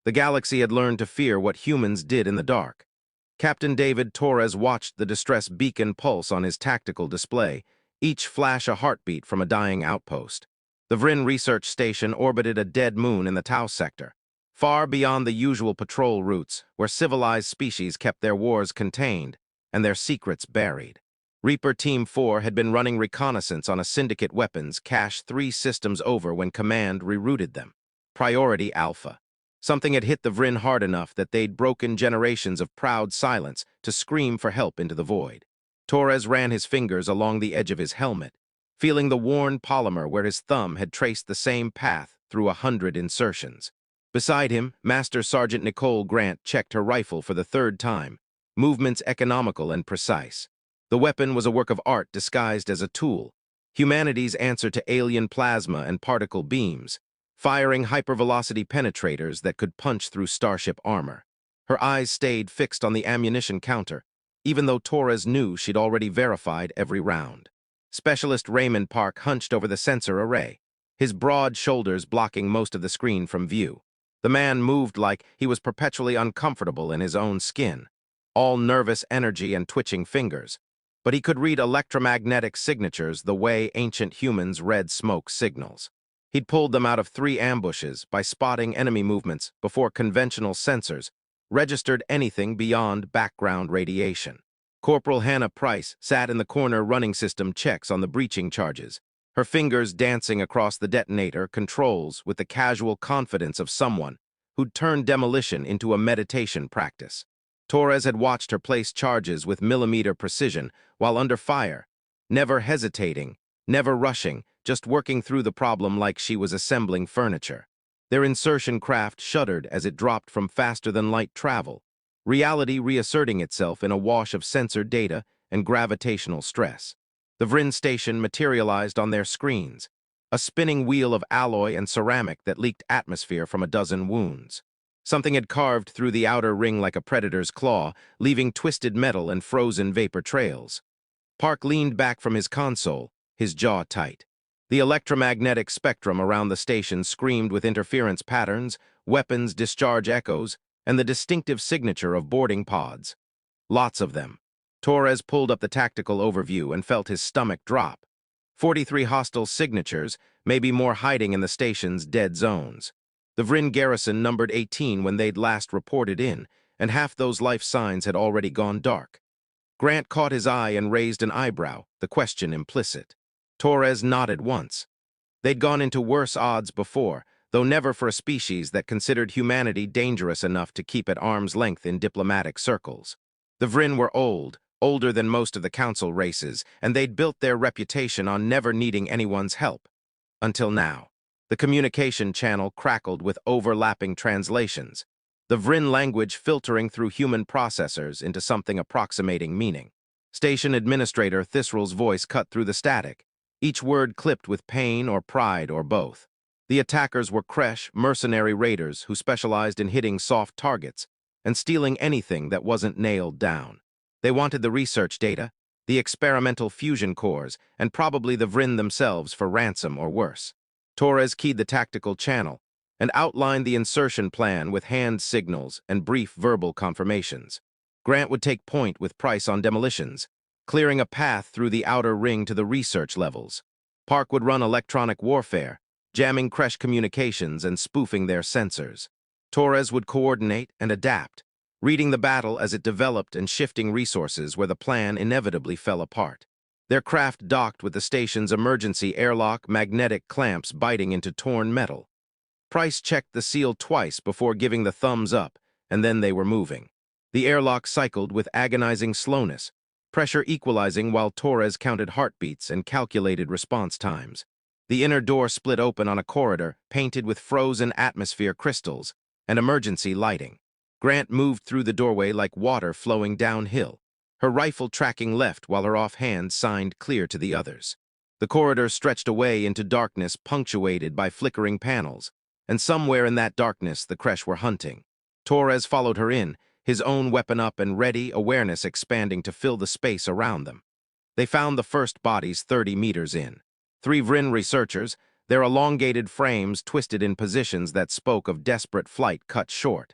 The galaxy had learned to fear what humans did in the dark. Captain David Torres watched the distress beacon pulse on his tactical display, each flash a heartbeat from a dying outpost. The Vryn research station orbited a dead moon in the Tau sector, far beyond the usual patrol routes where civilized species kept their wars contained and their secrets buried. Reaper Team 4 had been running reconnaissance on a Syndicate weapons cache 3 systems over when Command rerouted them. Priority Alpha. Something had hit the Vryn hard enough that they'd broken generations of proud silence to scream for help into the void. Torres ran his fingers along the edge of his helmet, feeling the worn polymer where his thumb had traced the same path through 100 insertions. Beside him, Master Sergeant Nicole Grant checked her rifle for the 3rd time, movements economical and precise. The weapon was a work of art disguised as a tool, humanity's answer to alien plasma and particle beams, firing hypervelocity penetrators that could punch through starship armor. Her eyes stayed fixed on the ammunition counter, even though Torres knew she'd already verified every round. Specialist Raymond Park hunched over the sensor array, his broad shoulders blocking most of the screen from view. The man moved like he was perpetually uncomfortable in his own skin, all nervous energy and twitching fingers. But he could read electromagnetic signatures the way ancient humans read smoke signals. He'd pulled them out of 3 ambushes by spotting enemy movements before conventional sensors registered anything beyond background radiation. Corporal Hannah Price sat in the corner running system checks on the breaching charges, her fingers dancing across the detonator controls with the casual confidence of someone who'd turned demolition into a meditation practice. Torres had watched her place charges with millimeter precision while under fire, never hesitating, never rushing, just working through the problem like she was assembling furniture. Their insertion craft shuddered as it dropped from faster-than-light travel, reality reasserting itself in a wash of sensor data and gravitational stress. The Vryn station materialized on their screens, a spinning wheel of alloy and ceramic that leaked atmosphere from a dozen wounds. Something had carved through the outer ring like a predator's claw, leaving twisted metal and frozen vapor trails. Park leaned back from his console, his jaw tight. The electromagnetic spectrum around the station screamed with interference patterns, weapons discharge echoes, and the distinctive signature of boarding pods. Lots of them. Torres pulled up the tactical overview and felt his stomach drop. 43 hostile signatures, maybe more hiding in the station's dead zones. The Vryn garrison numbered 18 when they'd last reported in, and half those life signs had already gone dark. Grant caught his eye and raised an eyebrow, the question implicit. Torres nodded once. They'd gone into worse odds before, though never for a species that considered humanity dangerous enough to keep at arm's length in diplomatic circles. The Vryn were old, older than most of the council races, and they'd built their reputation on never needing anyone's help. Until now. The communication channel crackled with overlapping translations, the Vryn language filtering through human processors into something approximating meaning. Station Administrator Thisral's voice cut through the static, each word clipped with pain or pride or both. The attackers were Kresh, mercenary raiders who specialized in hitting soft targets and stealing anything that wasn't nailed down. They wanted the research data, the experimental fusion cores, and probably the Vryn themselves for ransom or worse. Torres keyed the tactical channel and outlined the insertion plan with hand signals and brief verbal confirmations. Grant would take point with Price on demolitions, clearing a path through the outer ring to the research levels. Park would run electronic warfare, jamming Kresh communications and spoofing their sensors. Torres would coordinate and adapt, reading the battle as it developed and shifting resources where the plan inevitably fell apart. Their craft docked with the station's emergency airlock magnetic clamps biting into torn metal. Price checked the seal twice before giving the thumbs up, and then they were moving. The airlock cycled with agonizing slowness, pressure equalizing while Torres counted heartbeats and calculated response times. The inner door split open on a corridor painted with frozen atmosphere crystals and emergency lighting. Grant moved through the doorway like water flowing downhill, her rifle tracking left while her offhand signed clear to the others. The corridor stretched away into darkness punctuated by flickering panels, and somewhere in that darkness the Kresh were hunting. Torres followed her in, his own weapon up and ready, awareness expanding to fill the space around them. They found the first bodies 30 meters in. 3 Vryn researchers, their elongated frames twisted in positions that spoke of desperate flight cut short.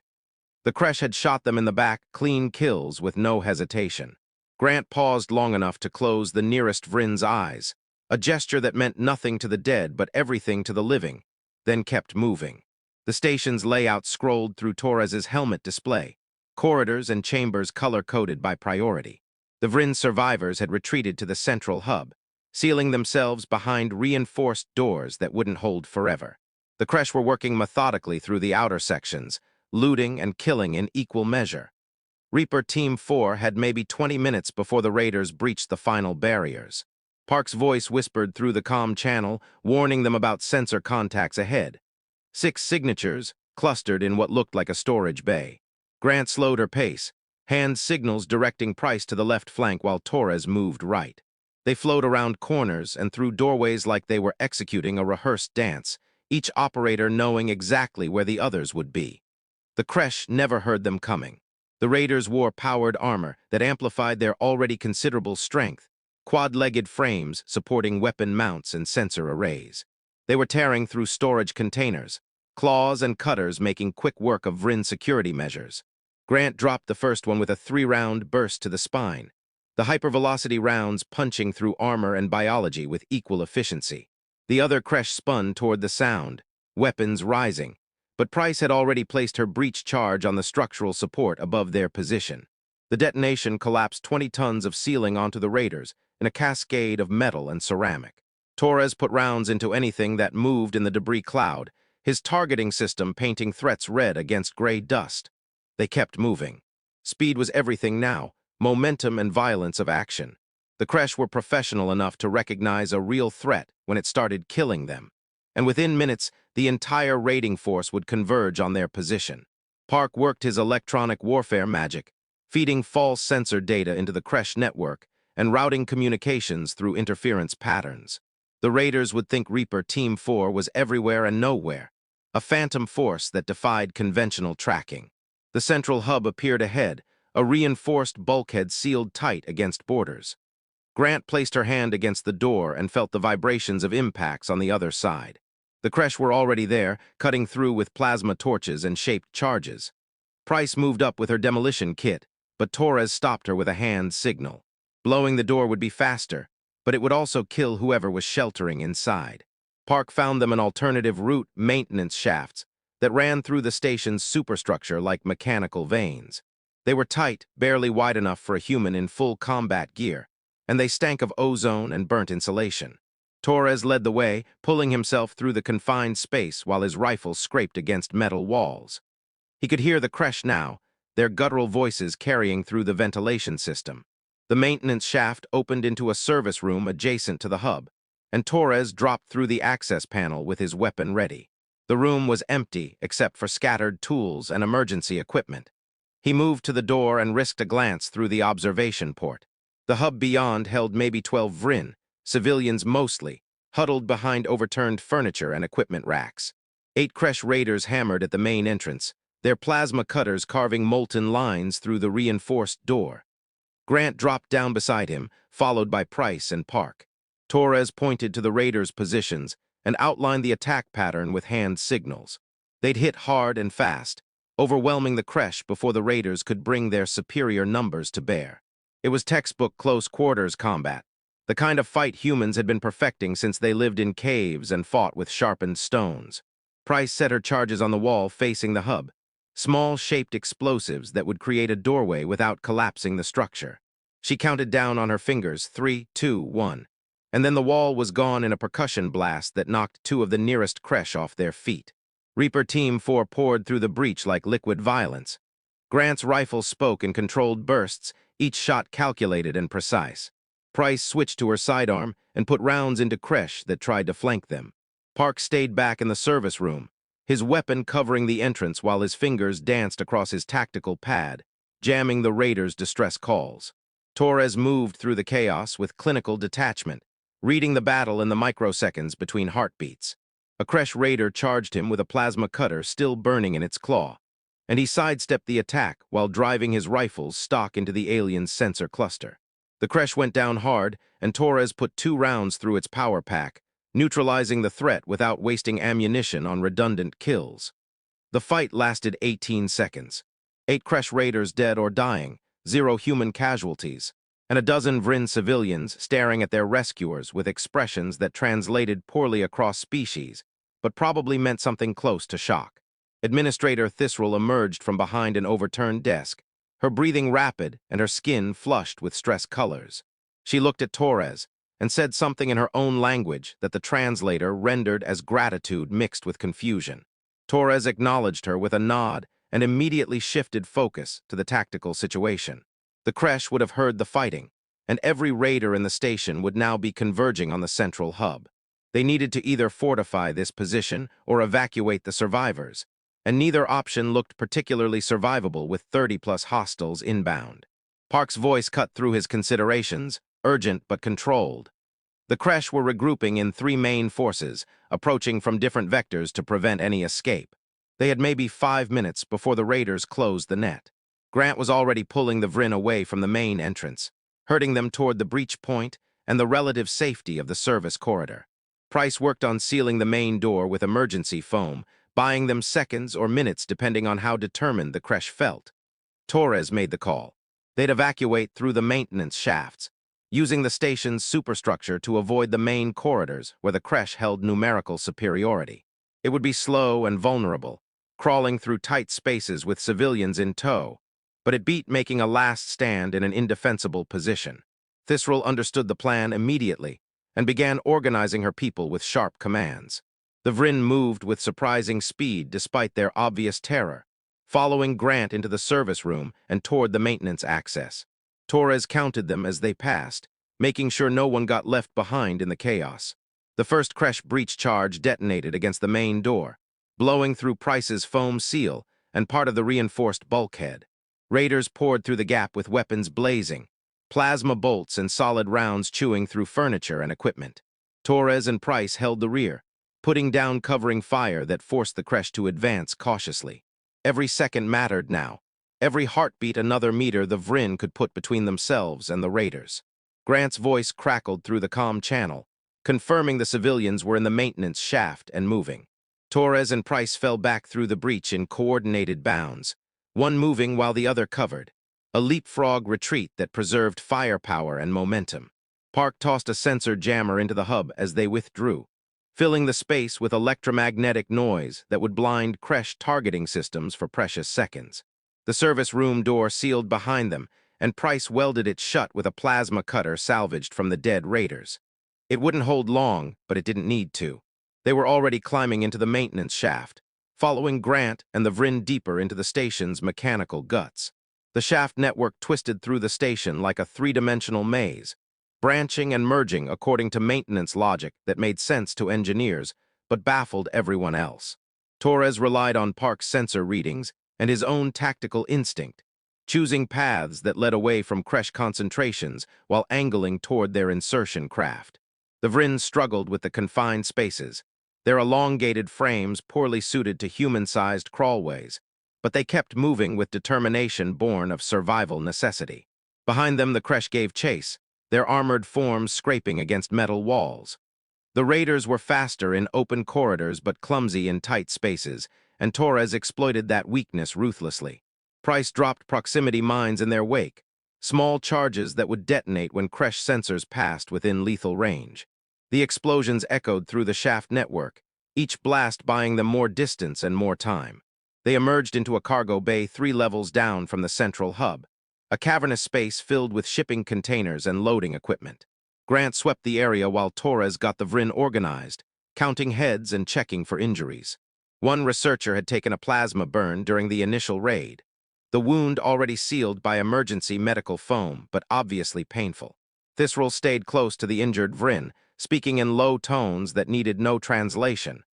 The Kresh had shot them in the back, clean kills with no hesitation. Grant paused long enough to close the nearest Vrin's eyes, a gesture that meant nothing to the dead but everything to the living, then kept moving. The station's layout scrolled through Torres's helmet display, corridors and chambers color-coded by priority. The Vrin survivors had retreated to the central hub, sealing themselves behind reinforced doors that wouldn't hold forever. The Kresh were working methodically through the outer sections, looting and killing in equal measure. Reaper Team 4 had maybe 20 minutes before the raiders breached the final barriers. Park's voice whispered through the comm channel, warning them about sensor contacts ahead. 6 signatures clustered in what looked like a storage bay. Grant slowed her pace, hand signals directing Price to the left flank while Torres moved right. They flowed around corners and through doorways like they were executing a rehearsed dance, each operator knowing exactly where the others would be. The Kresh never heard them coming. The raiders wore powered armor that amplified their already considerable strength, quad-legged frames supporting weapon mounts and sensor arrays. They were tearing through storage containers, claws and cutters making quick work of Vrin security measures. Grant dropped the first one with a 3-round burst to the spine, the hypervelocity rounds punching through armor and biology with equal efficiency. The other Kresh spun toward the sound, weapons rising, but Price had already placed her breach charge on the structural support above their position. The detonation collapsed 20 tons of ceiling onto the raiders in a cascade of metal and ceramic. Torres put rounds into anything that moved in the debris cloud, his targeting system painting threats red against gray dust. They kept moving. Speed was everything now, momentum and violence of action. The Kresh were professional enough to recognize a real threat when it started killing them. And within minutes, the entire raiding force would converge on their position. Park worked his electronic warfare magic, feeding false sensor data into the Kresh network and routing communications through interference patterns. The raiders would think Reaper Team 4 was everywhere and nowhere, a phantom force that defied conventional tracking. The central hub appeared ahead, a reinforced bulkhead sealed tight against borders. Grant placed her hand against the door and felt the vibrations of impacts on the other side. The Kresh were already there, cutting through with plasma torches and shaped charges. Price moved up with her demolition kit, but Torres stopped her with a hand signal. Blowing the door would be faster, but it would also kill whoever was sheltering inside. Park found them an alternative route, maintenance shafts, that ran through the station's superstructure like mechanical veins. They were tight, barely wide enough for a human in full combat gear, and they stank of ozone and burnt insulation. Torres led the way, pulling himself through the confined space while his rifle scraped against metal walls. He could hear the Kresh now, their guttural voices carrying through the ventilation system. The maintenance shaft opened into a service room adjacent to the hub, and Torres dropped through the access panel with his weapon ready. The room was empty except for scattered tools and emergency equipment. He moved to the door and risked a glance through the observation port. The hub beyond held maybe 12 Vrin, civilians mostly, huddled behind overturned furniture and equipment racks. 8 Kresh raiders hammered at the main entrance, their plasma cutters carving molten lines through the reinforced door. Grant dropped down beside him, followed by Price and Park. Torres pointed to the raiders' positions and outlined the attack pattern with hand signals. They'd hit hard and fast, overwhelming the Kresh before the raiders could bring their superior numbers to bear. It was textbook close-quarters combat, the kind of fight humans had been perfecting since they lived in caves and fought with sharpened stones. Price set her charges on the wall facing the hub, small shaped explosives that would create a doorway without collapsing the structure. She counted down on her fingers, 3, 2, 1, and then the wall was gone in a percussion blast that knocked 2 of the nearest Kresh off their feet. Reaper Team 4 poured through the breach like liquid violence. Grant's rifle spoke in controlled bursts, each shot calculated and precise. Price switched to her sidearm and put rounds into Kresh that tried to flank them. Park stayed back in the service room, his weapon covering the entrance while his fingers danced across his tactical pad, jamming the raiders' distress calls. Torres moved through the chaos with clinical detachment, reading the battle in the microseconds between heartbeats. A Kresh raider charged him with a plasma cutter still burning in its claw, and he sidestepped the attack while driving his rifle's stock into the alien's sensor cluster. The Kresh went down hard, and Torres put 2 rounds through its power pack, neutralizing the threat without wasting ammunition on redundant kills. The fight lasted 18 seconds. 8 Kresh raiders dead or dying, 0 human casualties, and a dozen Vryn civilians staring at their rescuers with expressions that translated poorly across species, but probably meant something close to shock. Administrator Thisril emerged from behind an overturned desk, her breathing rapid and her skin flushed with stress colors. She looked at Torres and said something in her own language that the translator rendered as gratitude mixed with confusion. Torres acknowledged her with a nod and immediately shifted focus to the tactical situation. The Kresh would have heard the fighting, and every raider in the station would now be converging on the central hub. They needed to either fortify this position or evacuate the survivors, and neither option looked particularly survivable with 30-plus hostiles inbound. Park's voice cut through his considerations, urgent but controlled. The Kresh were regrouping in 3 main forces, approaching from different vectors to prevent any escape. They had maybe 5 minutes before the raiders closed the net. Grant was already pulling the Vryn away from the main entrance, herding them toward the breach point and the relative safety of the service corridor. Price worked on sealing the main door with emergency foam, buying them seconds or minutes depending on how determined the Kresh felt. Torres made the call. They'd evacuate through the maintenance shafts, using the station's superstructure to avoid the main corridors where the Kresh held numerical superiority. It would be slow and vulnerable, crawling through tight spaces with civilians in tow, but it beat making a last stand in an indefensible position. Thisril understood the plan immediately and began organizing her people with sharp commands. The Vryn moved with surprising speed despite their obvious terror, following Grant into the service room and toward the maintenance access. Torres counted them as they passed, making sure no one got left behind in the chaos. The first Kresh breach charge detonated against the main door, blowing through Price's foam seal and part of the reinforced bulkhead. Raiders poured through the gap with weapons blazing, plasma bolts and solid rounds chewing through furniture and equipment. Torres and Price held the rear, putting down covering fire that forced the Kresh to advance cautiously. Every second mattered now. Every heartbeat another meter the Vryn could put between themselves and the raiders. Grant's voice crackled through the comm channel, confirming the civilians were in the maintenance shaft and moving. Torres and Price fell back through the breach in coordinated bounds, one moving while the other covered, a leapfrog retreat that preserved firepower and momentum. Park tossed a sensor jammer into the hub as they withdrew, filling the space with electromagnetic noise that would blind Kresh targeting systems for precious seconds. The service room door sealed behind them, and Price welded it shut with a plasma cutter salvaged from the dead raiders. It wouldn't hold long, but it didn't need to. They were already climbing into the maintenance shaft, following Grant and the Vryn deeper into the station's mechanical guts. The shaft network twisted through the station like a 3-dimensional maze, branching and merging according to maintenance logic that made sense to engineers, but baffled everyone else. Torres relied on Park's sensor readings and his own tactical instinct, choosing paths that led away from Kresh concentrations while angling toward their insertion craft. The Vryn struggled with the confined spaces, their elongated frames poorly suited to human-sized crawlways, but they kept moving with determination born of survival necessity. Behind them, the Kresh gave chase, their armored forms scraping against metal walls. The raiders were faster in open corridors but clumsy in tight spaces, and Torres exploited that weakness ruthlessly. Price dropped proximity mines in their wake, small charges that would detonate when Kresh sensors passed within lethal range. The explosions echoed through the shaft network, each blast buying them more distance and more time. They emerged into a cargo bay 3 levels down from the central hub, a cavernous space filled with shipping containers and loading equipment. Grant swept the area while Torres got the Vryn organized, counting heads and checking for injuries. One researcher had taken a plasma burn during the initial raid, the wound already sealed by emergency medical foam, but obviously painful. Thisril stayed close to the injured Vryn, speaking in low tones that needed no translation.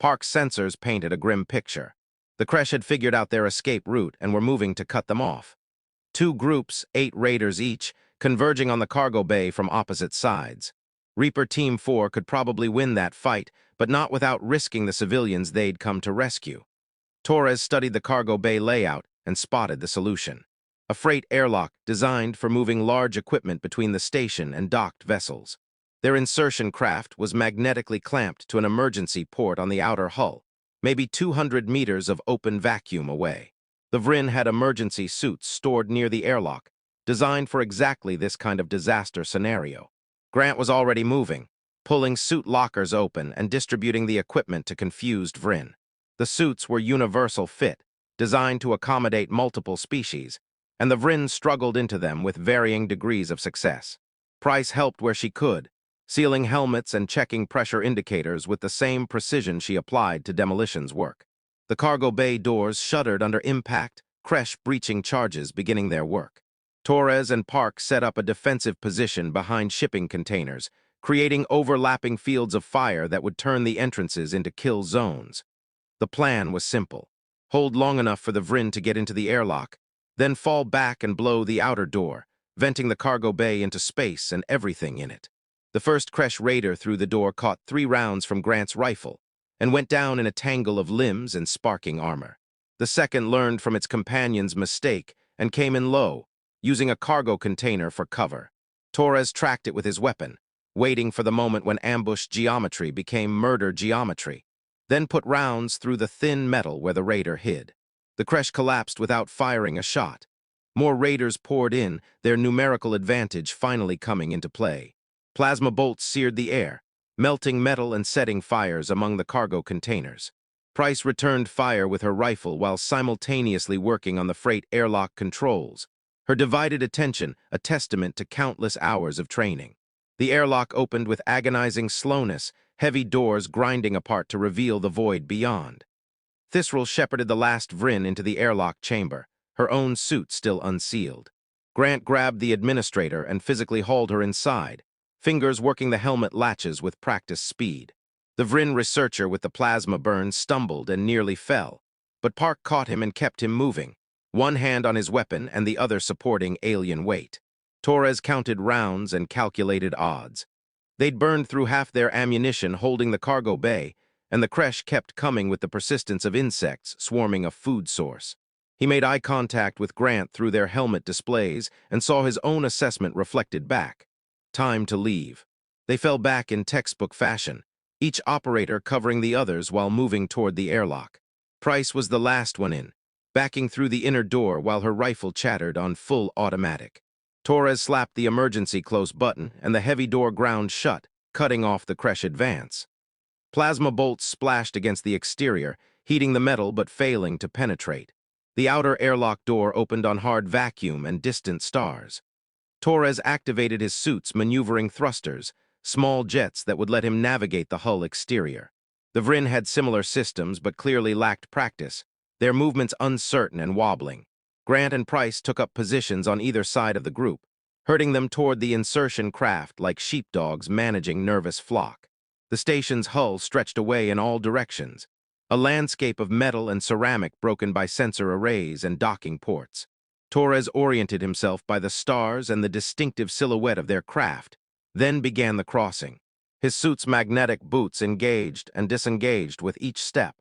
Park's sensors painted a grim picture. The Kresh had figured out their escape route and were moving to cut them off. 2 groups, 8 raiders each, converging on the cargo bay from opposite sides. Reaper Team 4 could probably win that fight, but not without risking the civilians they'd come to rescue. Torres studied the cargo bay layout and spotted the solution. A freight airlock designed for moving large equipment between the station and docked vessels. Their insertion craft was magnetically clamped to an emergency port on the outer hull, maybe 200 meters of open vacuum away. The Vryn had emergency suits stored near the airlock, designed for exactly this kind of disaster scenario. Grant was already moving, pulling suit lockers open and distributing the equipment to confused Vryn. The suits were universal fit, designed to accommodate multiple species, and the Vryn struggled into them with varying degrees of success. Price helped where she could, sealing helmets and checking pressure indicators with the same precision she applied to demolitions work. The cargo bay doors shuddered under impact, crash breaching charges beginning their work. Torres and Park set up a defensive position behind shipping containers, creating overlapping fields of fire that would turn the entrances into kill zones. The plan was simple. Hold long enough for the Vryn to get into the airlock, then fall back and blow the outer door, venting the cargo bay into space and everything in it. The first Kresh raider through the door caught 3 rounds from Grant's rifle and went down in a tangle of limbs and sparking armor. The second learned from its companion's mistake and came in low, using a cargo container for cover. Torres tracked it with his weapon, waiting for the moment when ambush geometry became murder geometry, then put rounds through the thin metal where the raider hid. The Kresh collapsed without firing a shot. More raiders poured in, their numerical advantage finally coming into play. Plasma bolts seared the air, melting metal and setting fires among the cargo containers. Price returned fire with her rifle while simultaneously working on the freight airlock controls, her divided attention a testament to countless hours of training. The airlock opened with agonizing slowness, heavy doors grinding apart to reveal the void beyond. Thisral shepherded the last Vryn into the airlock chamber, her own suit still unsealed. Grant grabbed the administrator and physically hauled her inside, fingers working the helmet latches with practiced speed. The Vryn researcher with the plasma burn stumbled and nearly fell, but Park caught him and kept him moving, one hand on his weapon and the other supporting alien weight. Torres counted rounds and calculated odds. They'd burned through half their ammunition holding the cargo bay, and the Kresh kept coming with the persistence of insects swarming a food source. He made eye contact with Grant through their helmet displays and saw his own assessment reflected back. Time to leave. They fell back in textbook fashion, each operator covering the others while moving toward the airlock. Price was the last one in, backing through the inner door while her rifle chattered on full automatic. Torres slapped the emergency close button and the heavy door ground shut, cutting off the Kresh advance. Plasma bolts splashed against the exterior, heating the metal but failing to penetrate. The outer airlock door opened on hard vacuum and distant stars. Torres activated his suit's maneuvering thrusters, small jets that would let him navigate the hull exterior. The Vryn had similar systems but clearly lacked practice, their movements uncertain and wobbling. Grant and Price took up positions on either side of the group, herding them toward the insertion craft like sheepdogs managing nervous flock. The station's hull stretched away in all directions, a landscape of metal and ceramic broken by sensor arrays and docking ports. Torres oriented himself by the stars and the distinctive silhouette of their craft, then began the crossing. His suit's magnetic boots engaged and disengaged with each step,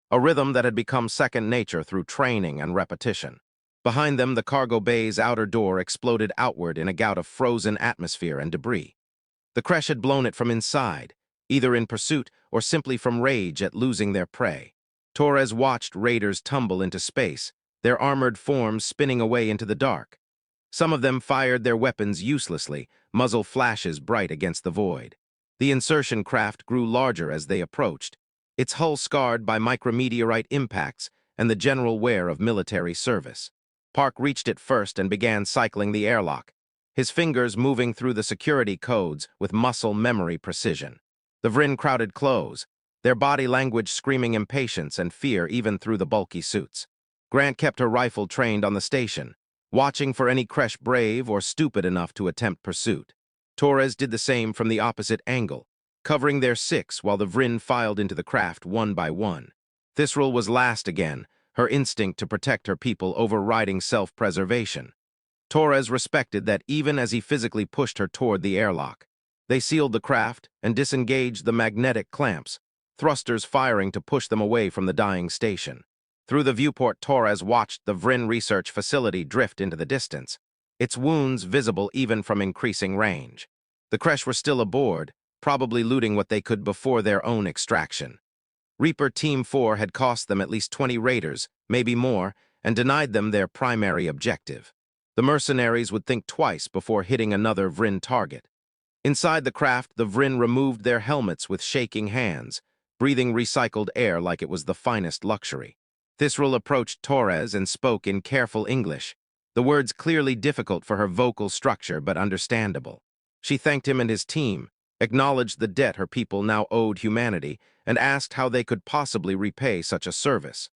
a rhythm that had become second nature through training and repetition. Behind them, the cargo bay's outer door exploded outward in a gout of frozen atmosphere and debris. The Kresh had blown it from inside, either in pursuit or simply from rage at losing their prey. Torres watched raiders tumble into space, their armored forms spinning away into the dark. Some of them fired their weapons uselessly, muzzle flashes bright against the void. The insertion craft grew larger as they approached, its hull scarred by micrometeorite impacts and the general wear of military service. Park reached it first and began cycling the airlock, his fingers moving through the security codes with muscle memory precision. The Vryn crowded close, their body language screaming impatience and fear even through the bulky suits. Grant kept her rifle trained on the station, watching for any Kresh brave or stupid enough to attempt pursuit. Torres did the same from the opposite angle, covering their 6 while the Vryn filed into the craft one by one. Thisral was last again, her instinct to protect her people overriding self-preservation. Torres respected that even as he physically pushed her toward the airlock. They sealed the craft and disengaged the magnetic clamps, thrusters firing to push them away from the dying station. Through the viewport, Torres watched the Vryn research facility drift into the distance, its wounds visible even from increasing range. The Kresh were still aboard, probably looting what they could before their own extraction. Reaper Team 4 had cost them at least 20 raiders, maybe more, and denied them their primary objective. The mercenaries would think twice before hitting another Vryn target. Inside the craft, the Vryn removed their helmets with shaking hands, breathing recycled air like it was the finest luxury. Thisril approached Torres and spoke in careful English, the words clearly difficult for her vocal structure but understandable. She thanked him and his team, acknowledged the debt her people now owed humanity, and asked how they could possibly repay such a service.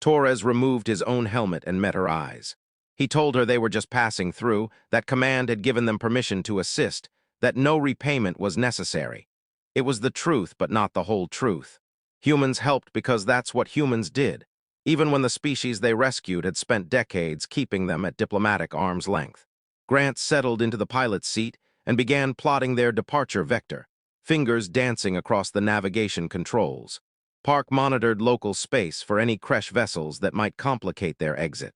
Torres removed his own helmet and met her eyes. He told her they were just passing through, that command had given them permission to assist, that no repayment was necessary. It was the truth, but not the whole truth. Humans helped because that's what humans did, even when the species they rescued had spent decades keeping them at diplomatic arm's length. Grant settled into the pilot's seat and began plotting their departure vector, fingers dancing across the navigation controls. Park monitored local space for any Kresh vessels that might complicate their exit.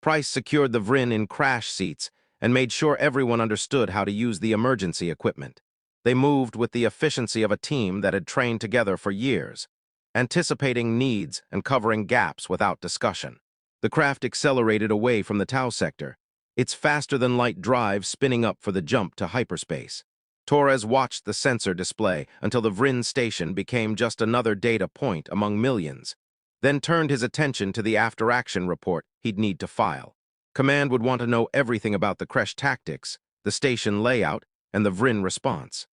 Price secured the Vryn in crash seats and made sure everyone understood how to use the emergency equipment. They moved with the efficiency of a team that had trained together for years, anticipating needs and covering gaps without discussion. The craft accelerated away from the Tau sector, its faster-than-light drive spinning up for the jump to hyperspace. Torres watched the sensor display until the Vryn station became just another data point among millions, then turned his attention to the after-action report he'd need to file. Command would want to know everything about the Kresh tactics, the station layout, and the Vryn response.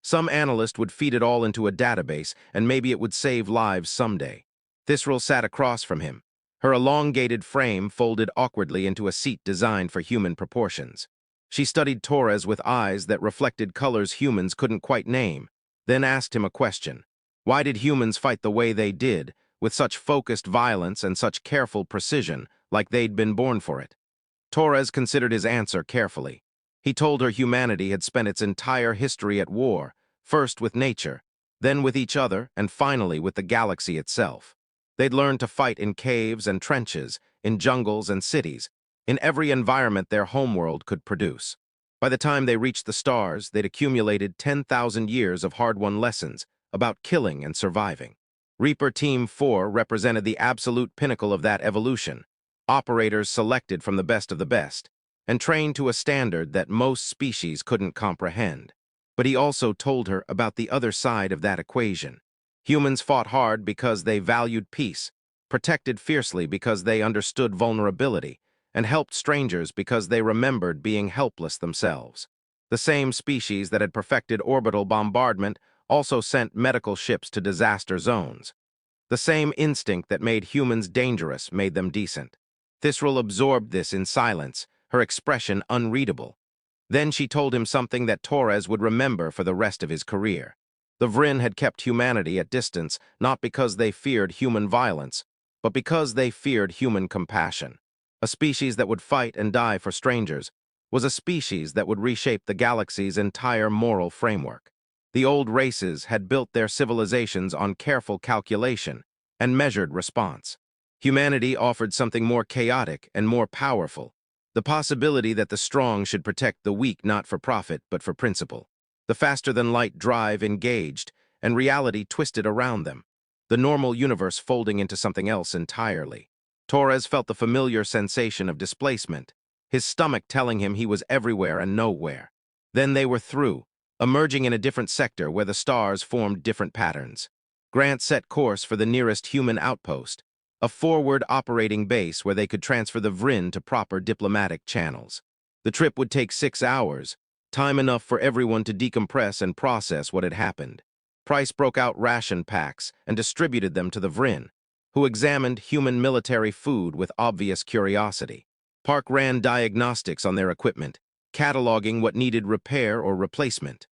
Some analyst would feed it all into a database, and maybe it would save lives someday. Thisril sat across from him, her elongated frame folded awkwardly into a seat designed for human proportions. She studied Torres with eyes that reflected colors humans couldn't quite name, then asked him a question. Why did humans fight the way they did, with such focused violence and such careful precision, like they'd been born for it? Torres considered his answer carefully. He told her humanity had spent its entire history at war, first with nature, then with each other, and finally with the galaxy itself. They'd learned to fight in caves and trenches, in jungles and cities, in every environment their homeworld could produce. By the time they reached the stars, they'd accumulated 10,000 years of hard-won lessons about killing and surviving. Reaper Team 4 represented the absolute pinnacle of that evolution, operators selected from the best of the best, and trained to a standard that most species couldn't comprehend. But he also told her about the other side of that equation. Humans fought hard because they valued peace, protected fiercely because they understood vulnerability, and helped strangers because they remembered being helpless themselves. The same species that had perfected orbital bombardment also sent medical ships to disaster zones. The same instinct that made humans dangerous made them decent. Thisril absorbed this in silence, her expression unreadable. Then she told him something that Torres would remember for the rest of his career. The Vryn had kept humanity at distance not because they feared human violence, but because they feared human compassion. A species that would fight and die for strangers was a species that would reshape the galaxy's entire moral framework. The old races had built their civilizations on careful calculation and measured response. Humanity offered something more chaotic and more powerful, the possibility that the strong should protect the weak not for profit but for principle. The faster-than-light drive engaged, and reality twisted around them, the normal universe folding into something else entirely. Torres felt the familiar sensation of displacement, his stomach telling him he was everywhere and nowhere. Then they were through, emerging in a different sector where the stars formed different patterns. Grant set course for the nearest human outpost, a forward operating base where they could transfer the Vryn to proper diplomatic channels. The trip would take 6 hours, time enough for everyone to decompress and process what had happened. Price broke out ration packs and distributed them to the Vryn, who examined human military food with obvious curiosity. Park ran diagnostics on their equipment, cataloging what needed repair or replacement.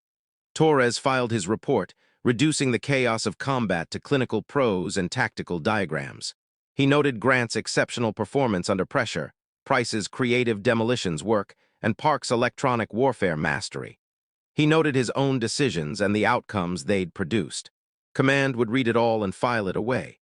Torres filed his report, reducing the chaos of combat to clinical prose and tactical diagrams. He noted Grant's exceptional performance under pressure, Price's creative demolitions work, and Park's electronic warfare mastery. He noted his own decisions and the outcomes they'd produced. Command would read it all and file it away,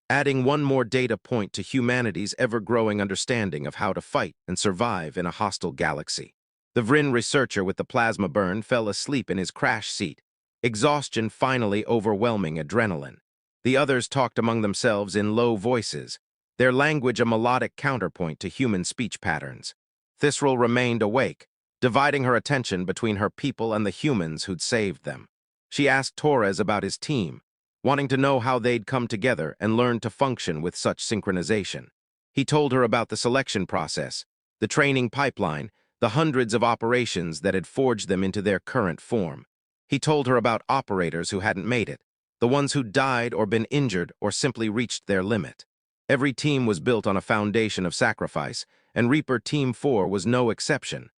adding one more data point to humanity's ever-growing understanding of how to fight and survive in a hostile galaxy. The Vrin researcher with the plasma burn fell asleep in his crash seat, exhaustion finally overwhelming adrenaline. The others talked among themselves in low voices, their language a melodic counterpoint to human speech patterns. Thisral remained awake, dividing her attention between her people and the humans who'd saved them. She asked Torres about his team, wanting to know how they'd come together and learn to function with such synchronization. He told her about the selection process, the training pipeline, the hundreds of operations that had forged them into their current form. He told her about operators who hadn't made it, the ones who died or been injured or simply reached their limit. Every team was built on a foundation of sacrifice, and Reaper Team 4 was no exception.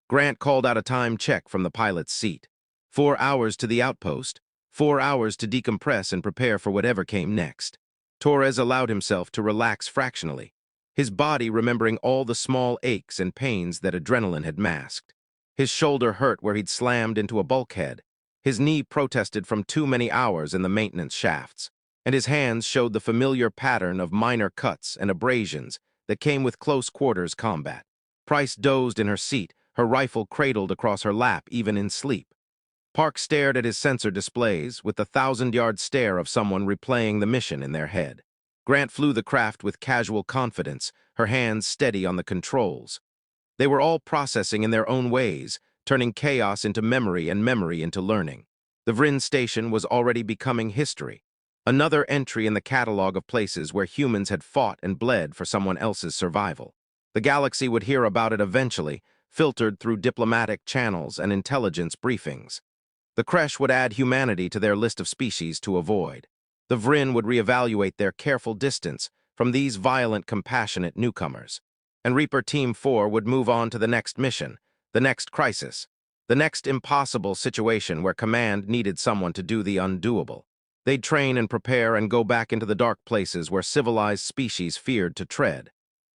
Grant called out a time check from the pilot's seat. 4 hours to the outpost, 4 hours to decompress and prepare for whatever came next. Torres allowed himself to relax fractionally, his body remembering all the small aches and pains that adrenaline had masked. His shoulder hurt where he'd slammed into a bulkhead. His knee protested from too many hours in the maintenance shafts, and his hands showed the familiar pattern of minor cuts and abrasions that came with close-quarters combat. Price dozed in her seat, her rifle cradled across her lap even in sleep. Park stared at his sensor displays with the 1,000-yard stare of someone replaying the mission in their head. Grant flew the craft with casual confidence, her hands steady on the controls. They were all processing in their own ways, turning chaos into memory and memory into learning. The Vrin station was already becoming history, another entry in the catalog of places where humans had fought and bled for someone else's survival. The galaxy would hear about it eventually, filtered through diplomatic channels and intelligence briefings. The Kresh would add humanity to their list of species to avoid. The Vrin would reevaluate their careful distance from these violent, compassionate newcomers. And Reaper Team 4 would move on to the next mission, the next crisis, the next impossible situation where command needed someone to do the undoable. They'd train and prepare and go back into the dark places where civilized species feared to tread.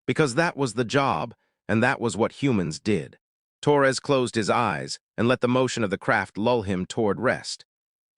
Because that was the job, and that was what humans did. Torres closed his eyes and let the motion of the craft lull him toward rest.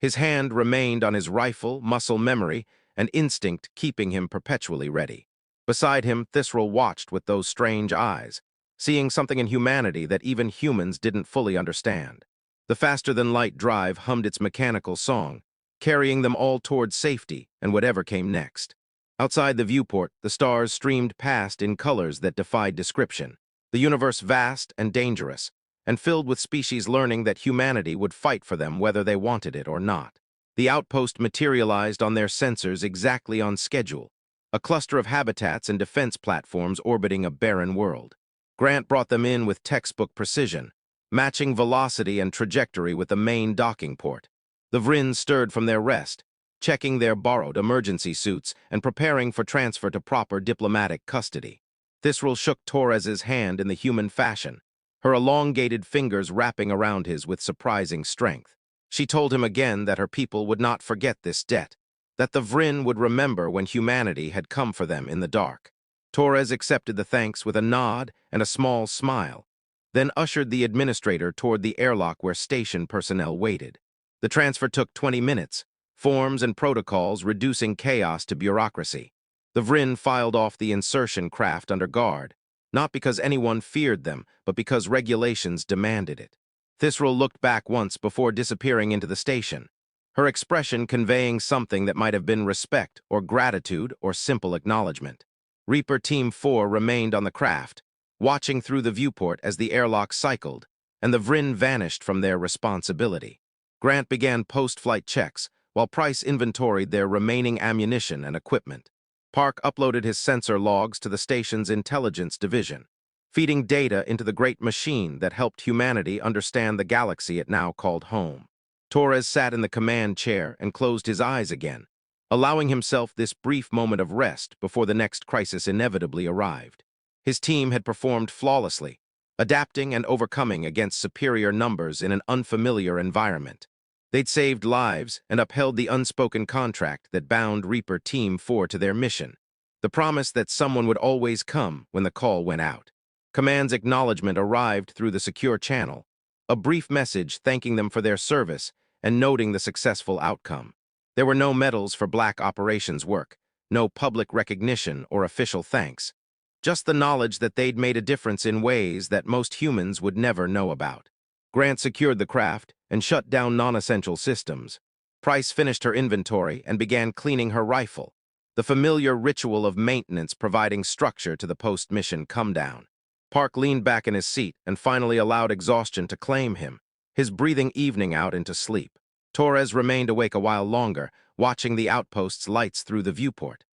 His hand remained on his rifle, muscle memory, and instinct keeping him perpetually ready. Beside him, Thisral watched with those strange eyes, seeing something in humanity that even humans didn't fully understand. The faster-than-light drive hummed its mechanical song, carrying them all toward safety and whatever came next. Outside the viewport, the stars streamed past in colors that defied description, the universe vast and dangerous, and filled with species learning that humanity would fight for them whether they wanted it or not. The outpost materialized on their sensors exactly on schedule, a cluster of habitats and defense platforms orbiting a barren world. Grant brought them in with textbook precision, matching velocity and trajectory with the main docking port. The Vrins stirred from their rest, checking their borrowed emergency suits and preparing for transfer to proper diplomatic custody. Thisral shook Torres's hand in the human fashion, her elongated fingers wrapping around his with surprising strength. She told him again that her people would not forget this debt, that the Vrin would remember when humanity had come for them in the dark. Torres accepted the thanks with a nod and a small smile, then ushered the administrator toward the airlock where station personnel waited. The transfer took 20 minutes, forms and protocols reducing chaos to bureaucracy. The Vrin filed off the insertion craft under guard, not because anyone feared them, but because regulations demanded it. Thisral looked back once before disappearing into the station, her expression conveying something that might have been respect or gratitude or simple acknowledgement. Reaper Team 4 remained on the craft, watching through the viewport as the airlock cycled, and the Vrin vanished from their responsibility. Grant began post-flight checks, while Price inventoried their remaining ammunition and equipment. Park uploaded his sensor logs to the station's intelligence division, feeding data into the great machine that helped humanity understand the galaxy it now called home. Torres sat in the command chair and closed his eyes again, allowing himself this brief moment of rest before the next crisis inevitably arrived. His team had performed flawlessly, adapting and overcoming against superior numbers in an unfamiliar environment. They'd saved lives and upheld the unspoken contract that bound Reaper Team 4 to their mission, the promise that someone would always come when the call went out. Command's acknowledgement arrived through the secure channel, a brief message thanking them for their service and noting the successful outcome. There were no medals for black operations work, no public recognition or official thanks, just the knowledge that they'd made a difference in ways that most humans would never know about. Grant secured the craft and shut down non-essential systems. Price finished her inventory and began cleaning her rifle, the familiar ritual of maintenance providing structure to the post-mission come-down. Park leaned back in his seat and finally allowed exhaustion to claim him, his breathing evening out into sleep. Torres remained awake a while longer, watching the outpost's lights through the viewport.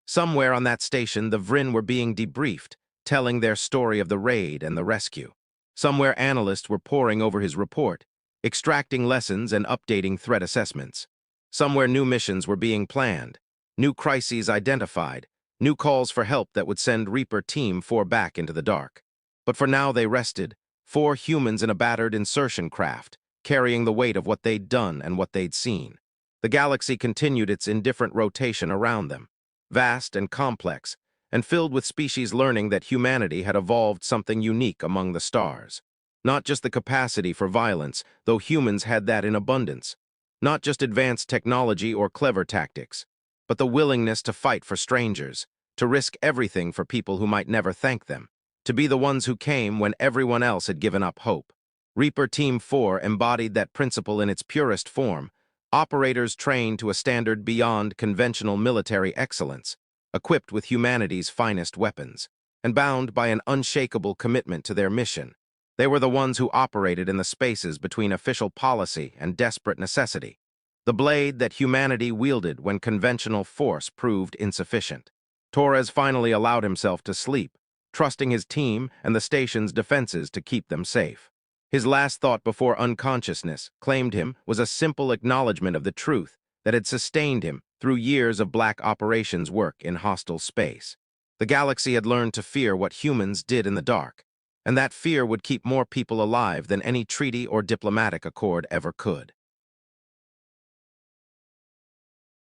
Somewhere on that station, the Vrin were being debriefed, telling their story of the raid and the rescue. Somewhere, analysts were poring over his report, extracting lessons and updating threat assessments. Somewhere, new missions were being planned, new crises identified, new calls for help that would send Reaper Team 4 back into the dark. But for now, they rested, 4 humans in a battered insertion craft, carrying the weight of what they'd done and what they'd seen. The galaxy continued its indifferent rotation around them, vast and complex, and filled with species learning that humanity had evolved something unique among the stars. Not just the capacity for violence, though humans had that in abundance. Not just advanced technology or clever tactics, but the willingness to fight for strangers, to risk everything for people who might never thank them, to be the ones who came when everyone else had given up hope. Reaper Team 4 embodied that principle in its purest form, operators trained to a standard beyond conventional military excellence, equipped with humanity's finest weapons, and bound by an unshakable commitment to their mission. They were the ones who operated in the spaces between official policy and desperate necessity, the blade that humanity wielded when conventional force proved insufficient. Torres finally allowed himself to sleep, trusting his team and the station's defenses to keep them safe. His last thought before unconsciousness claimed him was a simple acknowledgement of the truth that had sustained him through years of black operations work in hostile space. The galaxy had learned to fear what humans did in the dark, and that fear would keep more people alive than any treaty or diplomatic accord ever could.